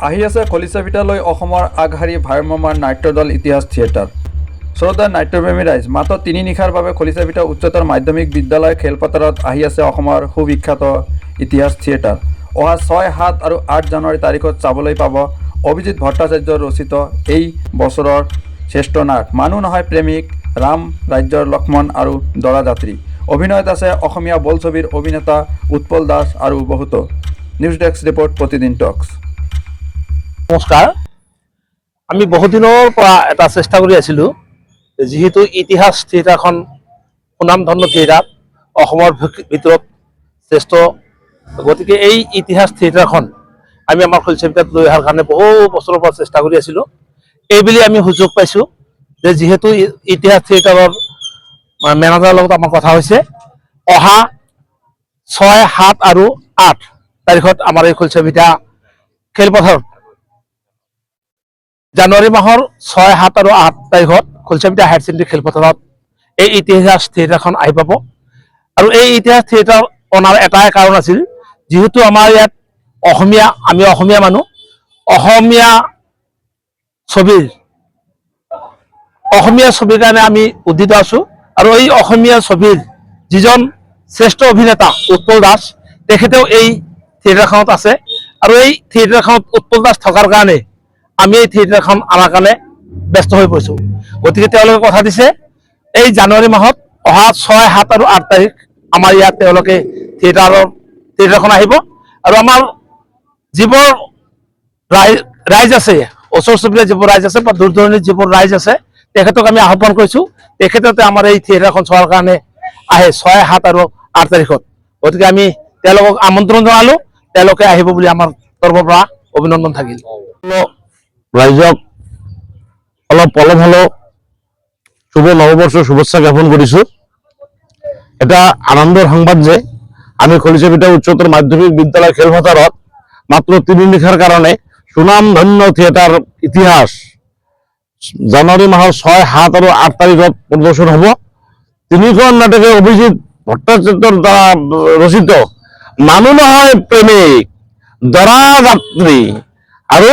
আহি আছে খলিচাপিঠালৈ অসমৰ আগশাৰী ভাৰমমাৰ নাট্যদল ইতিহাস থিয়েটাৰ। শ্ৰোতা নাট্যপ্ৰেমী ৰাইজ, মাত্ৰ 3 নিশাৰ বাবে খলিচাপিঠা উচ্চতৰ মাধ্যমিক বিদ্যালয় খেলপথাৰত আহি আছে অসমৰ সুবিখ্যাত ইতিহাস থিয়েটাৰ। অহা 6, 7 আৰু 8 জানুৱাৰী তাৰিখত চাবলৈ পাব অভিজিৎ ভট্টাচাৰ্যৰ ৰচিত এই বছৰৰ শ্ৰেষ্ঠ নাট মানুহ নহয় প্ৰেমিক, ৰাম ৰাজ্যৰ লক্ষ্মণ আৰু দৰাযাত্ৰী। অভিনয়ত আছে অসমীয়া বোলছবিৰ অভিনেতা উৎপল দাস আৰু বহুতো। নিউজ ডেস্ক ৰিপৰ্ট, প্ৰতিদিন টক্স। নমস্কাৰ। আমি বহুদিনৰ পৰা এটা চেষ্টা কৰি আছিলোঁ, যিহেতু ইতিহাস থিয়েটাৰখন সুনামধন্য থিয়েটাৰ, অসমৰ ভিতৰত শ্ৰেষ্ঠ, গতিকে এই ইতিহাস থিয়েটাৰখন আমি আমাৰ খলিচাপিঠাত লৈ অহাৰ কাৰণে বহু বছৰৰ পৰা চেষ্টা কৰি আছিলোঁ। এইবুলি আমি সুযোগ পাইছোঁ যে যিহেতু ইতিহাস থিয়েটাৰৰ মেনেজাৰৰ লগত আমাৰ কথা হৈছে, অহা 6, 7 আৰু 8 তাৰিখত আমাৰ এই খলিচাপিঠা খেলপথাৰত জানুৱাৰী মাহৰ 6, 7 আৰু 8 তাৰিখত খলিচাপিঠা হায়াৰ ছেকেণ্ডেৰী খেলপথাৰত এই ইতিহাস থিয়েটাৰখন আহি পাব। আৰু এই ইতিহাস থিয়েটাৰ অনাৰ এটাই কাৰণ আছিল, যিহেতু আমাৰ ইয়াত আমি অসমীয়া মানুহ, অসমীয়া ছবিৰ কাৰণে আমি উদ্দিত আছোঁ। আৰু এই অসমীয়া ছবিৰ যিজন শ্ৰেষ্ঠ অভিনেতা উৎপল দাস, তেখেতেও এই থিয়েটাৰখনত আছে। আৰু এই থিয়েটাৰখনত উৎপল দাস থকাৰ কাৰণে আমি এই থিয়েটাৰখন আমাৰ কাৰণে ব্যস্ত হৈ পৰিছোঁ। গতিকে তেওঁলোকে কথা দিছে, এই জানুৱাৰী মাহত অহা 6, 7 আৰু 8 তাৰিখ আমাৰ ইয়াত তেওঁলোকে থিয়েটাৰখন আহিব। আৰু আমাৰ যিবোৰ ৰাইজ আছে, ওচৰ চুবুৰীয়া যিবোৰ ৰাইজ আছে বা দূৰ দূৰণিৰ যিবোৰ ৰাইজ আছে, তেখেতক আমি আহ্বান কৰিছোঁ, তেখেততে আমাৰ এই থিয়েটাৰখন চোৱাৰ কাৰণে আহে 6, 7 আৰু 8 তাৰিখত। গতিকে আমি তেওঁলোকক আমন্ত্ৰণ জনালোঁ, তেওঁলোকে আহিব বুলি আমাৰ তৰফৰ পৰা অভিনন্দন থাকিল। ৰাইজক অলপ পলম হ'লেও শুভ নৱবৰ্ষৰ শুভেচ্ছা জ্ঞাপন কৰিছোঁ। এটা আনন্দৰ সংবাদ যে আমি খলিচাপিঠা উচ্চতৰ মাধ্যমিক বিদ্যালয় খেলপথাৰত মাত্ৰ 3 নিশাৰ কাৰণে সুনামধন্য থিয়েটাৰ ইতিহাস জানুৱাৰী মাহৰ 6, 7 আৰু 8 তাৰিখত প্ৰদৰ্শন হ'ব। 3খন নাটকে অভিজিৎ ভট্টাচাৰ্যৰ দ্বাৰা ৰচিত মানুহ নহয় প্ৰেমিক, দৰাযাত্ৰী আৰু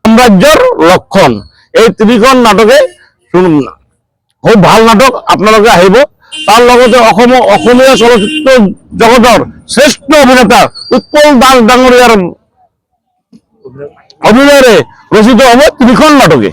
ৰাজ্যৰ লক্ষণ, এই 3খন নাটকে খুব ভাল নাটক। আপোনালোকে আহিব। তাৰ লগতে অসমীয়া চলচ্চিত্ৰ জগতৰ শ্ৰেষ্ঠ অভিনেতা উৎপল দাস ডাঙৰীয়াৰ অভিনয়েৰে ৰচিত হ'ব 3খন নাটকে।